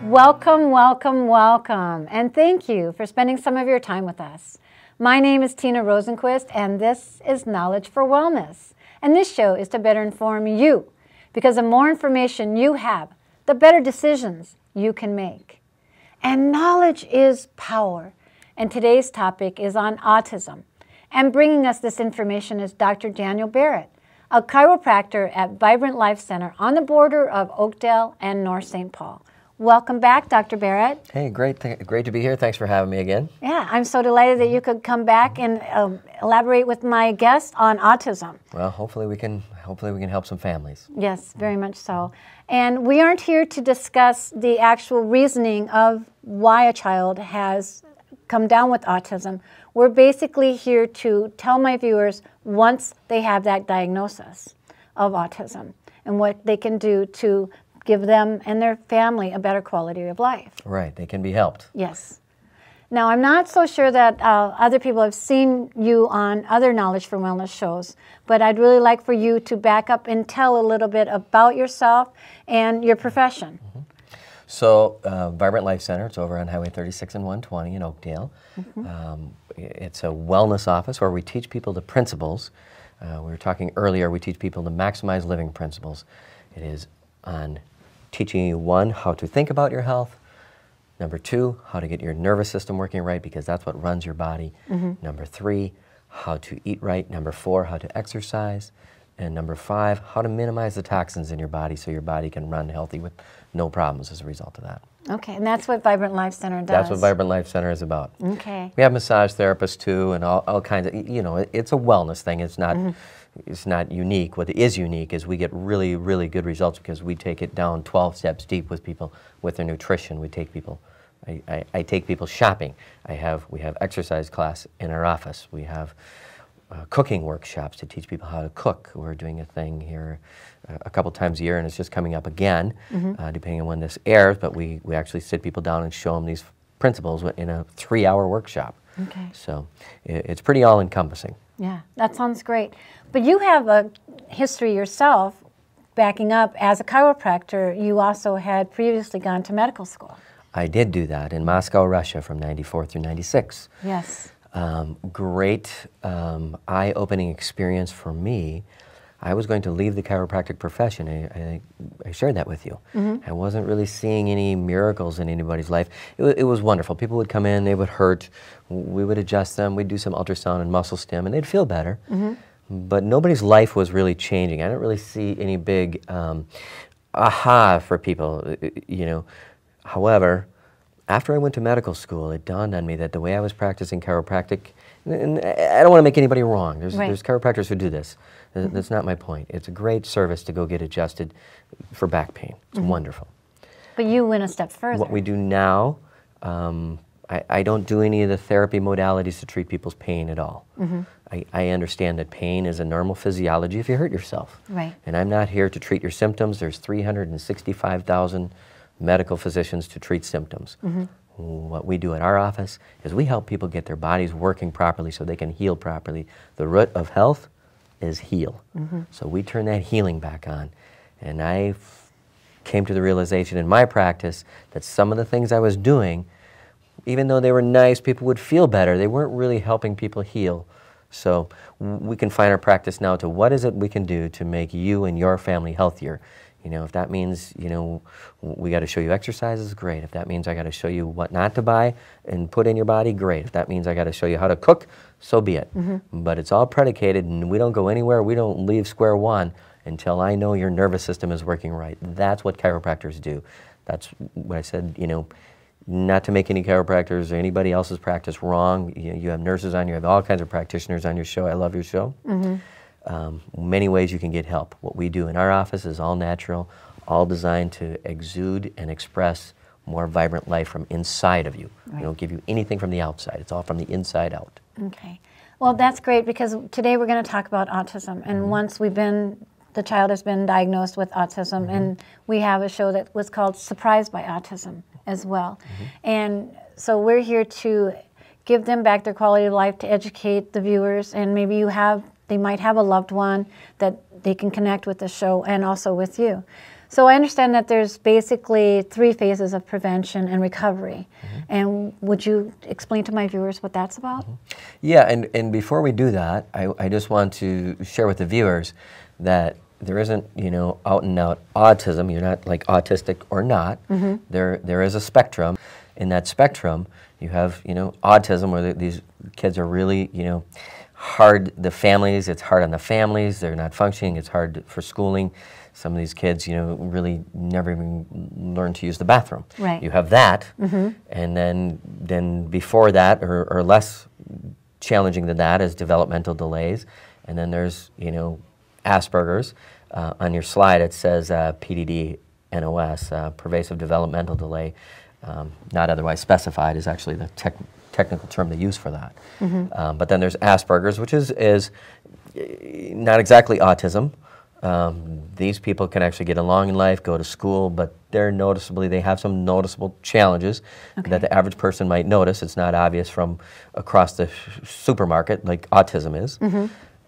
Welcome, welcome, welcome, and thank you for spending some of your time with us. My name is Tina Rosenquist, and this is Knowledge for Wellness. And this show is to better inform you, because the more information you have, the better decisions you can make. And knowledge is power. And today's topic is on autism. And bringing us this information is Dr. Daniel Barrett, a chiropractor at Vibrant Life Center on the border of Oakdale and North St. Paul. Welcome back, Dr. Barrett. Hey, great to be here. Thanks for having me again. Yeah, I'm so delighted that you could come back and elaborate with my guest on autism. Well, hopefully we can help some families. Yes, very much so. And we aren't here to discuss the actual reasoning of why a child has come down with autism. We're basically here to tell my viewers once they have that diagnosis of autism and what they can do to give them and their family a better quality of life. Right, they can be helped. Yes. Now, I'm not so sure that other people have seen you on other Knowledge for Wellness shows, but I'd really like for you to back up and tell a little bit about yourself and your profession. Mm-hmm. So, Vibrant Life Center, it's over on Highway 36 and 120 in Oakdale. Mm-hmm. It's a wellness office where we teach people the principles. We were talking earlier, we teach people to maximize living principles. It is on teaching you, one, how to think about your health. Number two, how to get your nervous system working right, because that's what runs your body. Mm-hmm. Number three, how to eat right. Number four, how to exercise. And number five, how to minimize the toxins in your body so your body can run healthy with no problems as a result of that. Okay, and that's what Vibrant Life Center does. That's what Vibrant Life Center is about. Okay. We have massage therapists too, and all kinds of, you know, it's a wellness thing. It's not, it's not unique. What is unique is we get really, really good results because we take it down 12 steps deep with people with their nutrition. We take people, I take people shopping. We have exercise class in our office. We have cooking workshops to teach people how to cook. We're doing a thing here a couple times a year, and it's just coming up again, depending on when this airs, but we actually sit people down and show them these principles in a 3-hour workshop. Okay. So it's pretty all-encompassing. Yeah, that sounds great. But you have a history yourself, backing up as a chiropractor. You also had previously gone to medical school. I did do that in Moscow, Russia from '94 through '96. Yes. Great eye-opening experience for me. I was going to leave the chiropractic profession. I shared that with you. I wasn't really seeing any miracles in anybody's life. It was wonderful. People would come in, they would hurt, we would adjust them, we'd do some ultrasound and muscle stim, and they'd feel better. But nobody's life was really changing. I didn't really see any big aha for people, you know. However, after I went to medical school, it dawned on me that the way I was practicing chiropractic, and I don't want to make anybody wrong. There's chiropractors who do this. That's not my point. It's a great service to go get adjusted for back pain. It's wonderful. But you went a step further. What we do now, I don't do any of the therapy modalities to treat people's pain at all. I understand that pain is a normal physiology if you hurt yourself. Right. And I'm not here to treat your symptoms. There's 365,000 medical physicians to treat symptoms. What we do at our office is we help people get their bodies working properly so they can heal properly. The root of health is heal. So we turn that healing back on. And I came to the realization in my practice that some of the things I was doing, even though they were nice, people would feel better, they weren't really helping people heal. So we confine our practice now to what is it we can do to make you and your family healthier. You know, if that means, you know, we got to show you exercises, great. If that means I got to show you what not to buy and put in your body, great. If that means I got to show you how to cook, so be it. But it's all predicated, and we don't go anywhere, we don't leave square one until I know your nervous system is working right. That's what chiropractors do. That's what I said, you know, not to make any chiropractors or anybody else's practice wrong. You have nurses on, you have all kinds of practitioners on your show. I love your show. Many ways you can get help. What we do in our office is all natural, all designed to exude and express more vibrant life from inside of you. We don't give you anything from the outside. It's all from the inside out. Okay. Well, that's great, because today we're going to talk about autism. And once the child has been diagnosed with autism, and we have a show that was called Surprised by Autism as well. And so we're here to give them back their quality of life, to educate the viewers, and maybe they might have a loved one that they can connect with the show and also with you. So I understand that there's basically 3 phases of prevention and recovery. And would you explain to my viewers what that's about? Yeah, and before we do that, I just want to share with the viewers that there isn't, you know, out and out autism. You're not like autistic or not. There is a spectrum. In that spectrum, you have, you know, autism where these kids are really, you know, hard, it's hard on the families, they're not functioning, it's hard for schooling. Some of these kids, you know, really never even learn to use the bathroom. Right. You have that, and then before that, or less challenging than that, is developmental delays. And then there's, you know, Asperger's. On your slide it says PDD NOS, pervasive developmental delay, not otherwise specified, is actually the technical term they use for that. But then there's Asperger's, which is not exactly autism. These people can actually get along in life, go to school, but they have some noticeable challenges that the average person might notice. It's not obvious from across the supermarket like autism is.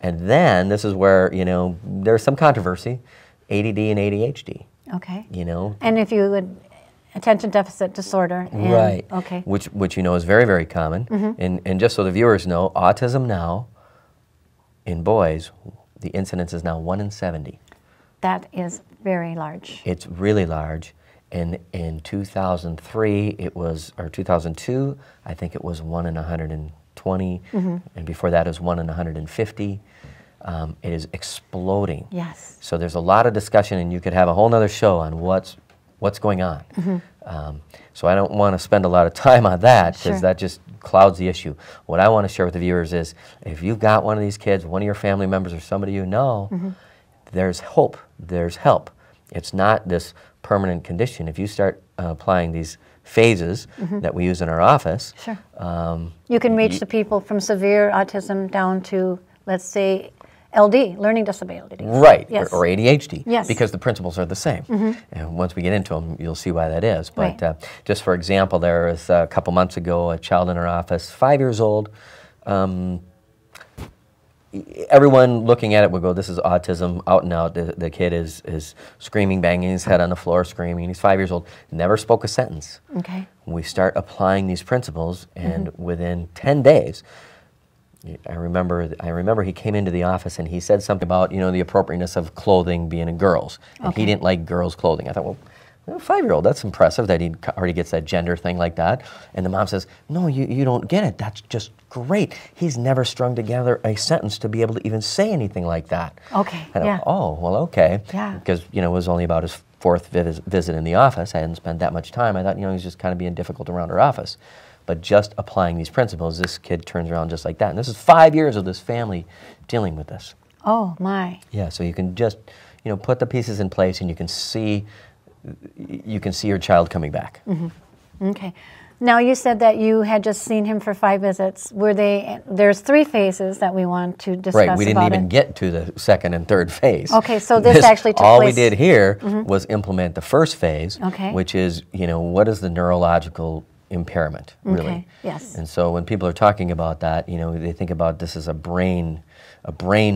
And then this is where, you know, there's some controversy, ADD and ADHD. Okay. You know. And if you would, attention deficit disorder. And, right. Okay. Which you know is very, very common. And just so the viewers know, autism now, in boys, the incidence is now 1 in 70. That is very large. It's really large. And in 2003, it was, or 2002, I think it was 1 in 120. And before that, it was 1 in 150. It is exploding. Yes. So there's a lot of discussion, and you could have a whole nother show on what's going on. So I don't want to spend a lot of time on that, because that just clouds the issue. What I want to share with the viewers is, if you've got one of these kids, one of your family members or somebody you know, there's hope, there's help. It's not this permanent condition. If you start applying these phases that we use in our office, you can reach the people from severe autism down to, let's say, LD, learning disabilities. Right, or ADHD, because the principles are the same. Mm-hmm. And once we get into them, you'll see why that is. But just for example, there was a couple months ago a child in our office, 5 years old. Everyone looking at it would go, this is autism, out and out. The kid is screaming, banging his head on the floor, screaming. He's 5 years old, never spoke a sentence. Okay. We start applying these principles, and within 10 days, I remember he came into the office and he said something about, you know, the appropriateness of clothing being in girls. And he didn't like girls' clothing. I thought, well, a 5-year-old, that's impressive that he already gets that gender thing like that. And the mom says, no, you don't get it. That's just great. He's never strung together a sentence to be able to even say anything like that. Okay, I thought, oh, well, okay. Yeah. Because, you know, it was only about his 4th visit in the office. I hadn't spent that much time. I thought, you know, he's just kind of being difficult around our office. But just applying these principles, this kid turns around just like that. And this is 5 years of this family dealing with this. Oh, my. Yeah, so you can just, you know, put the pieces in place, and you can see your child coming back. Okay. Now, you said that you had just seen him for 5 visits. There's 3 phases that we want to discuss about. Right, we didn't even get to the 2nd and 3rd phase. Okay, so this actually took place. All we did here was implement the 1st phase, which is, you know, what is the neurological impairment, really. Okay. Yes. And so when people are talking about that, you know, they think about this as a brain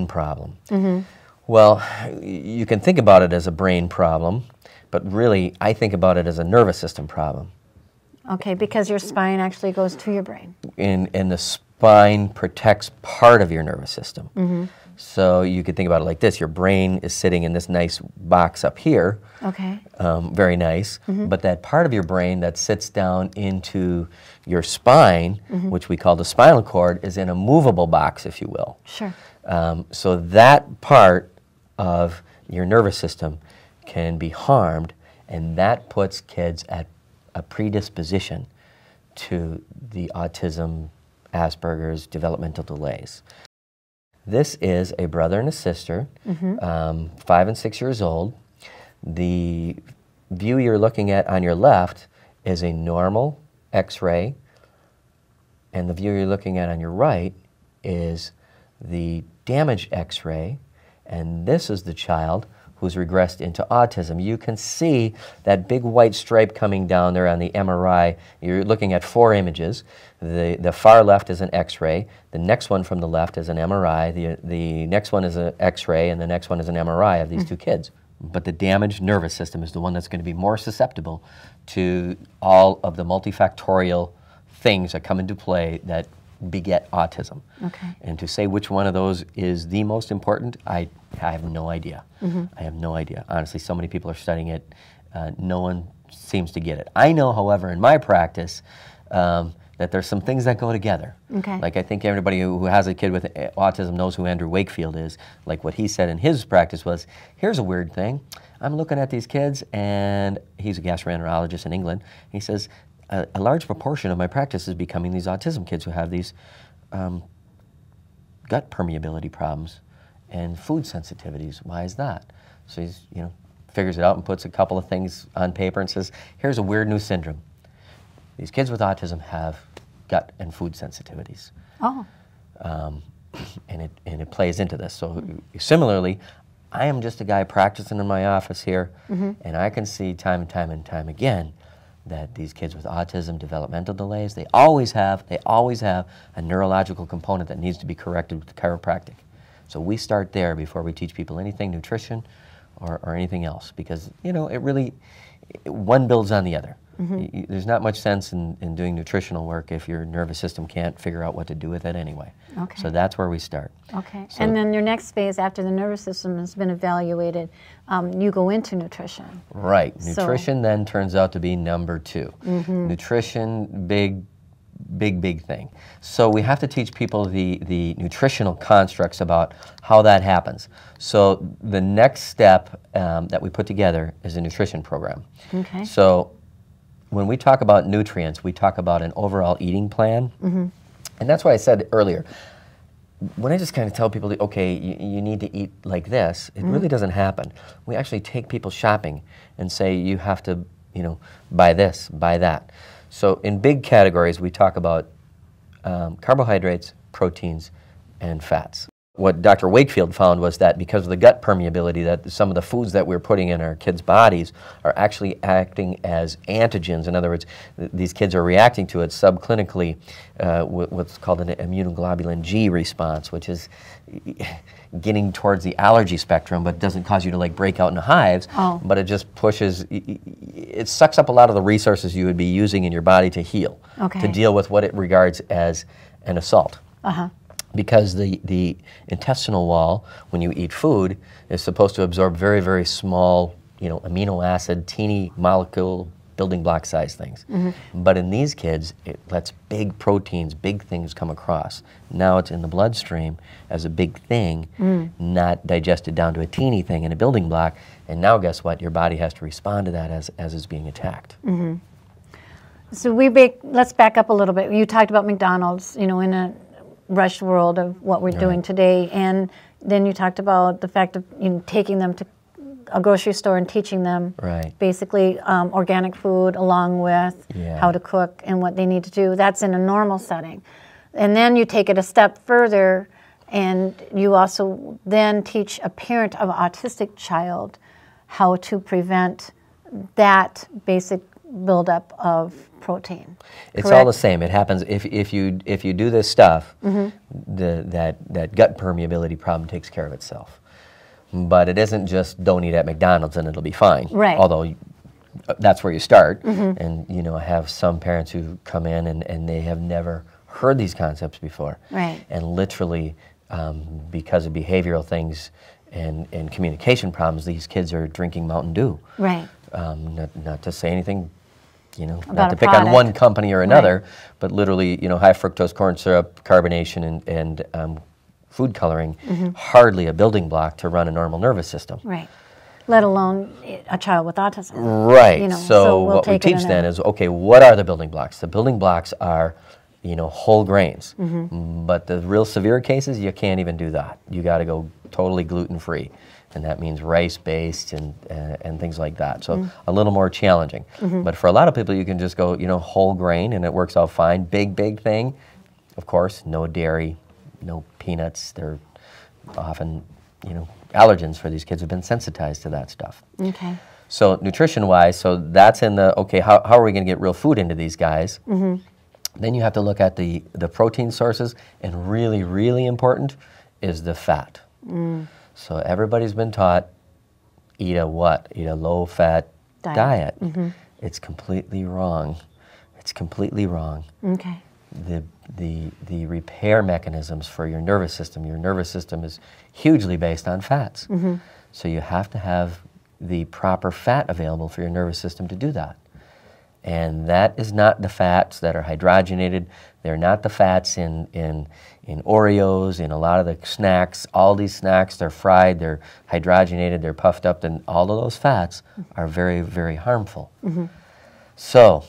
problem. Well, you can think about it as a brain problem, but really I think about it as a nervous system problem. Okay, because your spine actually goes to your brain. And the spine protects part of your nervous system. So you could think about it like this. Your brain is sitting in this nice box up here. Okay. Very nice. But that part of your brain that sits down into your spine, which we call the spinal cord, is in a movable box, if you will. Sure. So that part of your nervous system can be harmed, and that puts kids at a predisposition to the autism, Asperger's, developmental delays. This is a brother and a sister, 5 and 6 years old. The view you're looking at on your left is a normal X-ray, and the view you're looking at on your right is the damaged X-ray, and this is the child who's regressed into autism. You can see that big white stripe coming down there on the MRI. You're looking at 4 images. The far left is an X-ray. The next one from the left is an MRI. The next one is an X-ray, and the next one is an MRI of these 2 kids. but the damaged nervous system is the one that's going to be more susceptible to all of the multifactorial things that come into play that beget autism. Okay. And to say which one of those is the most important, I have no idea. I have no idea. Honestly, so many people are studying it. No one seems to get it. I know, however, in my practice, that there's some things that go together. Okay. Like I think everybody who has a kid with autism knows who Andrew Wakefield is. Like what he said in his practice was, here's a weird thing. I'm looking at these kids, and he's a gastroenterologist in England. He says, a large proportion of my practice is becoming these autism kids who have these gut permeability problems and food sensitivities. Why is that? So he's, figures it out and puts a couple of things on paper and says, here's a weird new syndrome. These kids with autism have gut and food sensitivities. Oh. And it plays into this. So similarly, I am just a guy practicing in my office here, and I can see time and time again that these kids with autism, developmental delays, they always have a neurological component that needs to be corrected with chiropractic. So we start there before we teach people anything, nutrition or anything else, because, one builds on the other. There's not much sense in doing nutritional work if your nervous system can't figure out what to do with it anyway. Okay. So that's where we start. Okay. So, and then your next phase after the nervous system has been evaluated, you go into nutrition. Right. Nutrition then turns out to be number 2. Nutrition, big thing. So we have to teach people the nutritional constructs about how that happens. So the next step that we put together is a nutrition program. Okay. So when we talk about nutrients, we talk about an overall eating plan. And that's why I said earlier, when I just kind of tell people, okay, you need to eat like this, it really doesn't happen. We actually take people shopping and say, you have to, buy this, buy that. So in big categories, we talk about carbohydrates, proteins, and fats. What Dr. Wakefield found was that because of the gut permeability, that some of the foods that we're putting in our kids' bodies are actually acting as antigens. In other words, these kids are reacting to it subclinically, what's called an immunoglobulin G response, which is getting towards the allergy spectrum, but doesn't cause you to break out into hives, but it just pushes, it sucks up a lot of the resources you would be using in your body to heal, to deal with what it regards as an assault. Because the intestinal wall, when you eat food, is supposed to absorb very, very small, amino acid, teeny molecule, building block size things. But in these kids, it lets big proteins, big things come across. Now it's in the bloodstream as a big thing, not digested down to a teeny thing in a building block. And now guess what? Your body has to respond to that as it's being attacked. So let's back up a little bit. You talked about McDonald's, in a rushed world of what we're doing today, and then you talked about the fact of taking them to a grocery store and teaching them basically organic food along with how to cook and what they need to do. That's in a normal setting. And then you take it a step further, and you also then teach a parent of an autistic child how to prevent that basic buildup of protein. It's all the same. It happens if you do this stuff, that gut permeability problem takes care of itself. But it isn't just don't eat at McDonald's and it'll be fine. Right. Although that's where you start. And I have some parents who come in and they have never heard these concepts before. Right. And literally, because of behavioral things and communication problems, these kids are drinking Mountain Dew. Right. Not to say anything, not to pick on one company or another, but literally, high fructose corn syrup, carbonation, and food coloring, hardly a building block to run a normal nervous system. Right. Let alone a child with autism. Right. So what we teach then is, okay, what are the building blocks? The building blocks are, whole grains. But the real severe cases, you can't even do that. You got to go totally gluten-free. And that means rice-based and things like that. So a little more challenging. But for a lot of people, you can just go, whole grain, and it works out fine. Big thing, of course, no dairy, no peanuts. They're often, allergens for these kids who've been sensitized to that stuff. Okay. So nutrition-wise, so that's in the, okay, how are we going to get real food into these guys? Then you have to look at the protein sources, and really, really important is the fat. So everybody's been taught, eat a what? Eat a low-fat diet. It's completely wrong. It's completely wrong. Okay. The repair mechanisms for your nervous system is hugely based on fats. So you have to have the proper fat available for your nervous system to do that. And that is not the fats that are hydrogenated. They're not the fats in Oreos, in a lot of the snacks. All these snacks, they're fried, they're hydrogenated, they're puffed up, and all of those fats are very, very harmful. So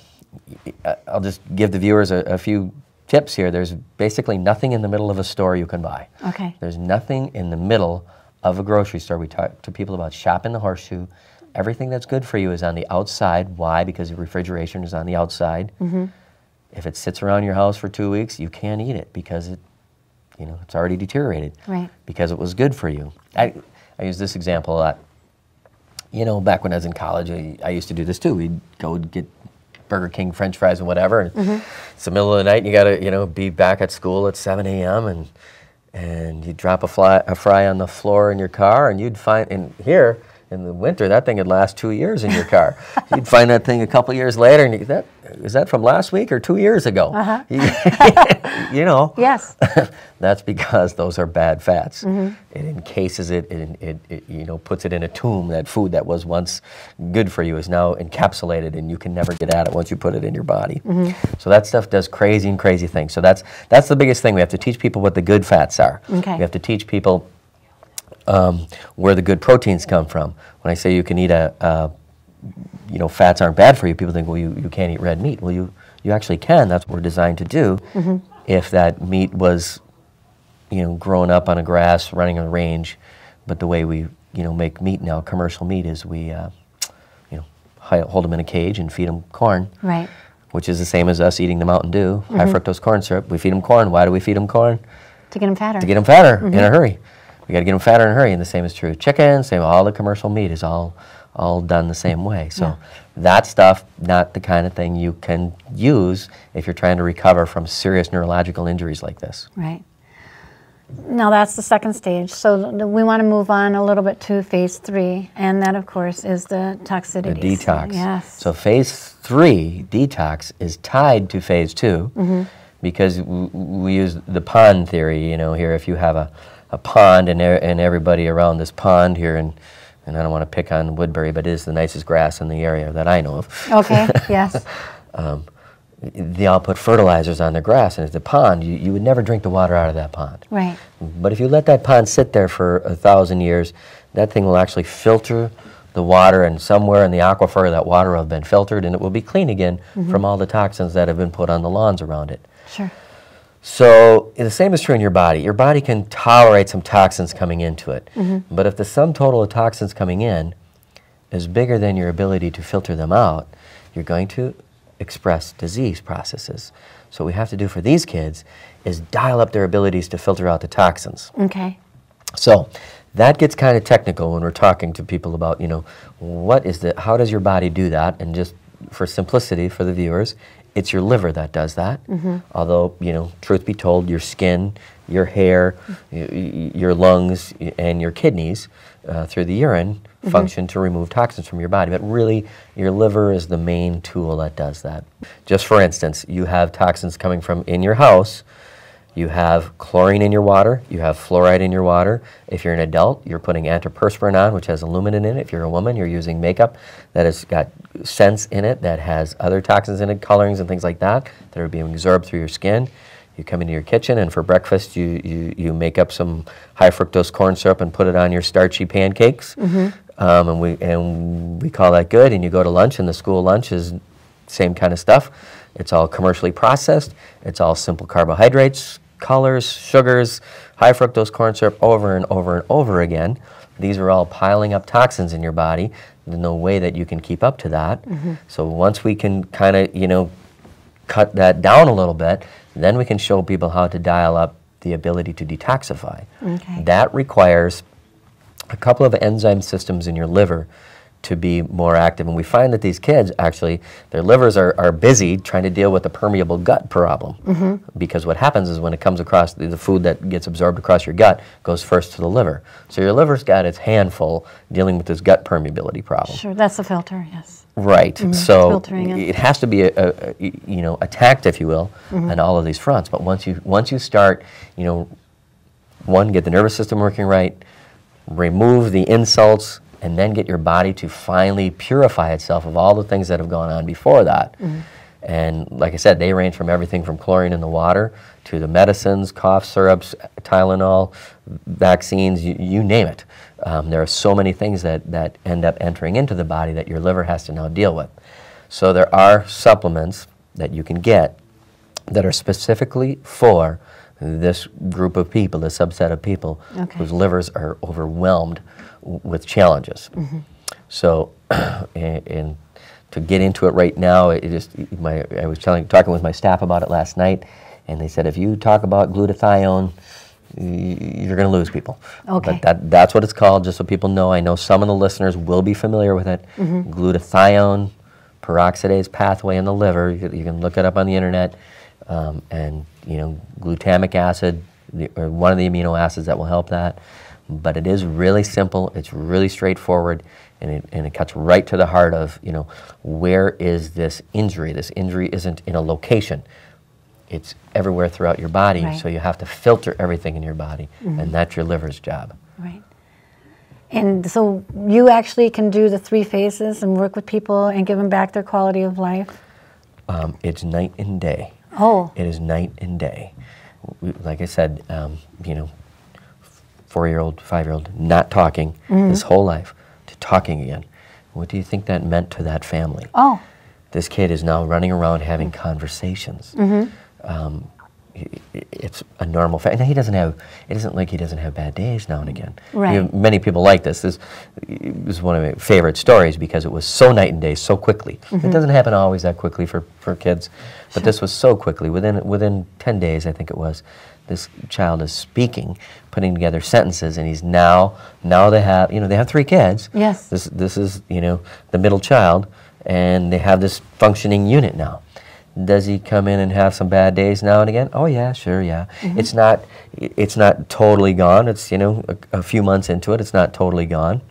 I'll just give the viewers a few tips here. There's basically nothing in the middle of a store you can buy. Okay. There's nothing in the middle of a grocery store. We talk to people about shopping the horseshoe. Everything that's good for you is on the outside. Why? Because the refrigeration is on the outside. If it sits around your house for 2 weeks, you can't eat it because it's already deteriorated. Right. Because it was good for you. I use this example a lot. Back when I was in college, I used to do this too. We'd go get Burger King French fries and whatever. And it's the middle of the night and you got to, be back at school at 7 a.m. and you drop a fry on the floor in your car, and you'd find, and here in the winter, that thing would last 2 years in your car. You'd find that thing a couple years later, and is that from last week or 2 years ago? Yes. That's because those are bad fats. It encases it, puts it in a tomb. That food that was once good for you is now encapsulated, and you can never get at it once you put it in your body. So that stuff does crazy and crazy things. So that's the biggest thing. We have to teach people what the good fats are. Okay. We have to teach people where the good proteins come from. When I say you can eat fats aren't bad for you, people think, well, you can't eat red meat. Well, you actually can. That's what we're designed to do. If that meat was, grown up on a grass, running on a range, but the way we, make meat now, commercial meat, is we, hold them in a cage and feed them corn. Right. Which is the same as us eating the Mountain Dew, high fructose corn syrup. We feed them corn. Why do we feed them corn? To get them fatter. To get them fatter in a hurry. We got to get them fatter in a hurry, and the same is true. Chicken, same. All the commercial meat is all done the same way. So that stuff, not the kind of thing you can use if you're trying to recover from serious neurological injuries like this. Right. Now that's the second stage. So we want to move on a little bit to phase 3, and that, of course, is the toxicity. The detox. Yes. So phase 3, detox, is tied to phase 2 because we use the pond theory. Here, if you have a pond and everybody around this pond here, and I don't want to pick on Woodbury, but it is the nicest grass in the area that I know of. Okay, yes. They all put fertilizers on their grass, and it's a pond. You would never drink the water out of that pond. Right. But if you let that pond sit there for 1,000 years, that thing will actually filter the water, and somewhere in the aquifer that water will have been filtered, and it will be clean again from all the toxins that have been put on the lawns around it. Sure. So the same is true in your body. Your body can tolerate some toxins coming into it. But if the sum total of toxins coming in is bigger than your ability to filter them out, you're going to express disease processes. So what we have to do for these kids is dial up their abilities to filter out the toxins. Okay. So that gets kind of technical when we're talking to people about, how does your body do that? And just for simplicity for the viewers, it's your liver that does that. Although, truth be told, your skin, your hair, your lungs, and your kidneys through the urine function to remove toxins from your body. But really, your liver is the main tool that does that. Just for instance, you have toxins coming from in your house. You have chlorine in your water. You have fluoride in your water. If you're an adult, you're putting antiperspirant on, which has aluminum in it. If you're a woman, you're using makeup that has got scents in it, that has other toxins in it, colorings and things like that are being absorbed through your skin. You come into your kitchen, and for breakfast, you make up some high fructose corn syrup and put it on your starchy pancakes. And we call that good. And you go to lunch, and the school lunch is same kind of stuff. It's all commercially processed. It's all simple carbohydrates, colors, sugars, high fructose corn syrup over and over and over again. These are all piling up toxins in your body. There's no way that you can keep up to that. So once we can kind of, cut that down a little bit, then we can show people how to dial up the ability to detoxify. Okay. That requires a couple of enzyme systems in your liver to be more active. And we find that these kids, actually, their livers are busy trying to deal with the permeable gut problem. Because what happens is when it comes across, the food that gets absorbed across your gut goes first to the liver. So your liver's got its handful dealing with this gut permeability problem. Sure, that's the filter, yes. Right. So it has to be attacked, if you will, on all of these fronts. But once you start, one, get the nervous system working right, remove the insults, and then get your body to finally purify itself of all the things that have gone on before that. And like I said, they range from everything from chlorine in the water to the medicines, cough syrups, Tylenol, vaccines, you name it. There are so many things that end up entering into the body that your liver has to now deal with. So there are supplements that you can get that are specifically for this group of people, this subset of people whose livers are overwhelmed with challenges. So, and to get into it right now, I was talking with my staff about it last night, and they said if you talk about glutathione, you're going to lose people. But that's what it's called, just so people know. I know some of the listeners will be familiar with it. Glutathione peroxidase pathway in the liver. You can look it up on the internet. And glutamic acid, or one of the amino acids that will help that. But it is really simple. It's really straightforward, and it cuts right to the heart of where is this injury? This injury isn't in a location. It's everywhere throughout your body. So you have to filter everything in your body, and that's your liver's job. Right. And so you actually can do the 3 phases and work with people and give them back their quality of life? It's night and day. Oh. It is night and day. Like I said, 4-year-old, 5-year-old, not talking his whole life, to talking again. What do you think that meant to that family? Oh. This kid is now running around having conversations. It's a normal fact. And it isn't like he doesn't have bad days now and again. Right. Many people like this. This is one of my favorite stories because it was so night and day, so quickly. It doesn't happen always that quickly for kids, but this was so quickly. Within 10 days, I think it was, this child is speaking, putting together sentences, and he's now they have 3 kids. Yes. This is the middle child, and they have this functioning unit now. Does he come in and have some bad days now and again? Oh yeah, sure, yeah. It's not totally gone. It's a few months into it. It's not totally gone.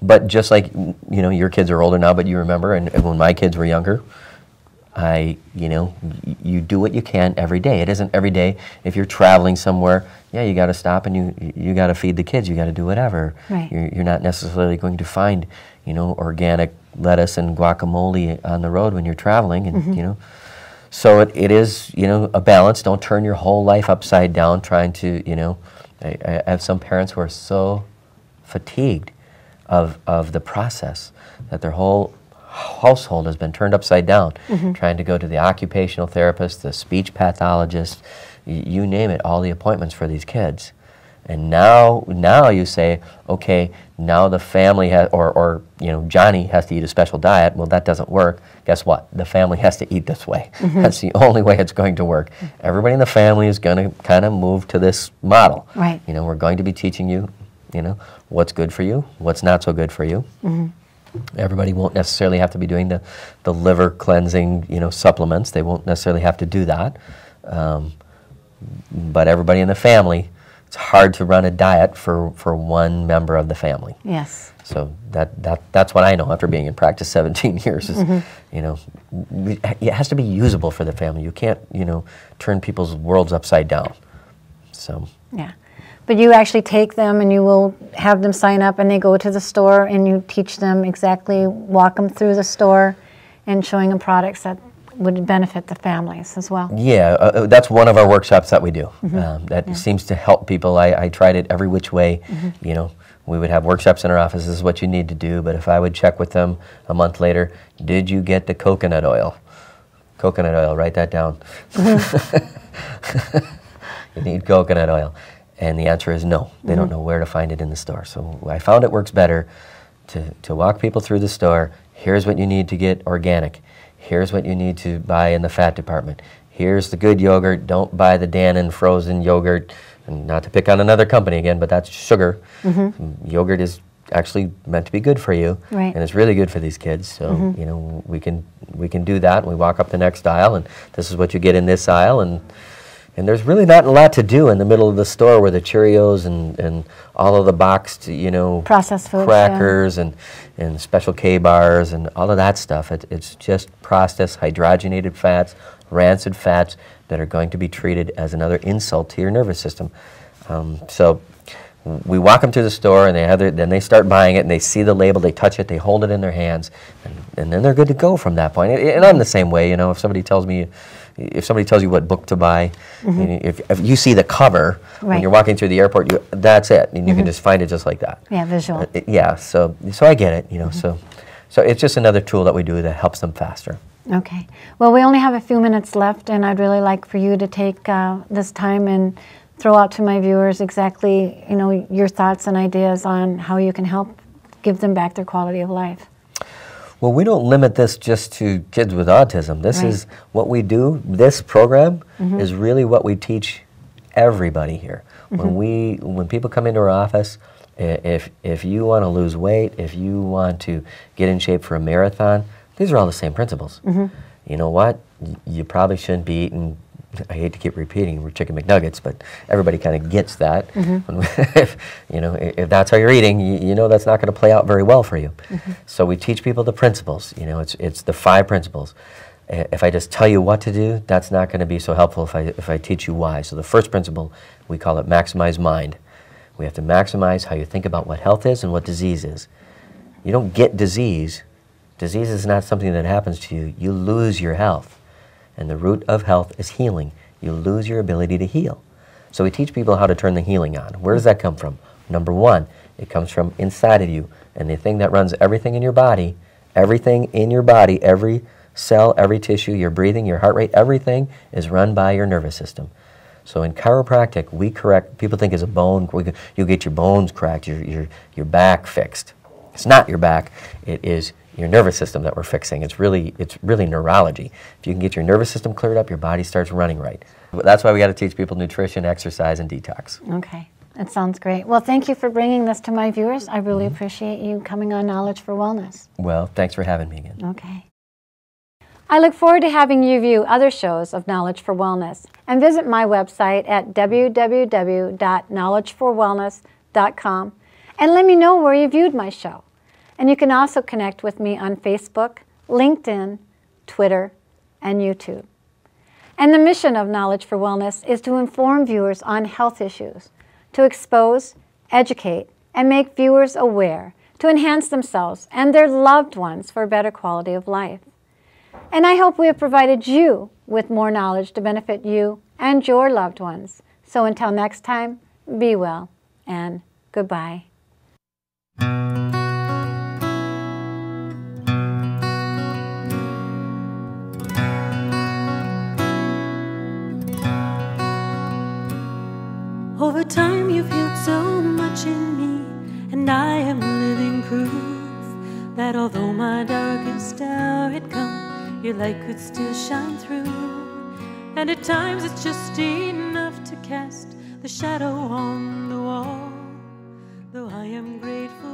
But just like your kids are older now, but you remember, and when my kids were younger, you do what you can every day. It isn't every day. If you're traveling somewhere, yeah, you got to stop and you got to feed the kids. You got to do whatever. Right. You're not necessarily going to find organic lettuce and guacamole on the road when you're traveling, and so it is a balance. Don't turn your whole life upside down trying to I have some parents who are so fatigued of the process that their whole household has been turned upside down, trying to go to the occupational therapist, the speech pathologist, you name it, all the appointments for these kids. And now you say, okay, now the family has, or Johnny has to eat a special diet. Well, that doesn't work. Guess what? The family has to eat this way. That's the only way it's going to work. Everybody in the family is going to kind of move to this model. Right. We're going to be teaching you, what's good for you, what's not so good for you. Everybody won't necessarily have to be doing the liver cleansing, supplements. They won't necessarily have to do that. But everybody in the family, it's hard to run a diet for one member of the family. Yes. So that's what I know after being in practice 17 years is, it has to be usable for the family. You can't, turn people's worlds upside down. So. Yeah. But you actually take them and you will have them sign up and they go to the store and you teach them exactly, walk them through the store and showing them products that would benefit the families as well. Yeah, that's one of our workshops that we do. That seems to help people. I tried it every which way. We would have workshops in our office, this is what you need to do, but if I would check with them a month later, did you get the coconut oil? Coconut oil, write that down. You need coconut oil. And the answer is no. They don't know where to find it in the store. So I found it works better to walk people through the store. Here's what you need to get organic. Here's what you need to buy in the fat department. Here's the good yogurt. Don't buy the Dannon frozen yogurt. And not to pick on another company again, but that's sugar. Yogurt is actually meant to be good for you, right. and it's really good for these kids. So you know, we can do that, and we walk up the next aisle, and this is what you get in this aisle, and there's really not a lot to do in the middle of the store where the Cheerios and all of the boxed, you know, processed food, crackers and special K bars and all of that stuff. It's just processed hydrogenated fats, rancid fats that are going to be treated as another insult to your nervous system. So we walk them through the store, and then they start buying it, and they see the label, they touch it, they hold it in their hands, and then they're good to go from that point. And I'm the same way, you know, if somebody tells you what book to buy, if you see the cover when you're walking through the airport, that's it, and you can just find it just like that. Yeah, visual. Yeah, so I get it, you know, so it's just another tool that we do that helps them faster. Okay. Well, we only have a few minutes left, and I'd really like for you to take this time and throw out to my viewers exactly, you know, your thoughts and ideas on how you can help give them back their quality of life. Well, we don't limit this just to kids with autism. This is what we do. This program is really what we teach everybody here. When people come into our office, if you want to lose weight, if you want to get in shape for a marathon, these are all the same principles. You know what? You probably shouldn't be eating, I hate to keep repeating, chicken McNuggets, but everybody kind of gets that. You know, if that's how you're eating, you know that's not going to play out very well for you. So we teach people the principles. You know, it's the 5 principles. If I just tell you what to do, that's not going to be so helpful if I teach you why. So the first principle, we call it maximize mind. We have to maximize how you think about what health is and what disease is. You don't get disease. Disease is not something that happens to you. You lose your health. And the root of health is healing. You lose your ability to heal. So we teach people how to turn the healing on. Where does that come from? Number 1, it comes from inside of you. And the thing that runs everything in your body, every cell, every tissue, your breathing, your heart rate, everything is run by your nervous system. So in chiropractic, we correct, people think it's a bone, you get your bones cracked, your back fixed. It's not your back, it is your nervous system that we're fixing. It's really neurology. If you can get your nervous system cleared up, your body starts running right. That's why we got to teach people nutrition, exercise, and detox. Okay, that sounds great. Well, thank you for bringing this to my viewers. I really appreciate you coming on Knowledge for Wellness. Well, thanks for having me again. Okay. I look forward to having you view other shows of Knowledge for Wellness, and visit my website at www.knowledgeforwellness.com and let me know where you viewed my show. And you can also connect with me on Facebook, LinkedIn, Twitter, and YouTube. And the mission of Knowledge for Wellness is to inform viewers on health issues, to expose, educate, and make viewers aware, to enhance themselves and their loved ones for a better quality of life. And I hope we have provided you with more knowledge to benefit you and your loved ones. So until next time, be well and goodbye. Over time you've healed so much in me, and I am living proof that although my darkest hour had come, your light could still shine through. And at times it's just enough to cast the shadow on the wall, though I am grateful.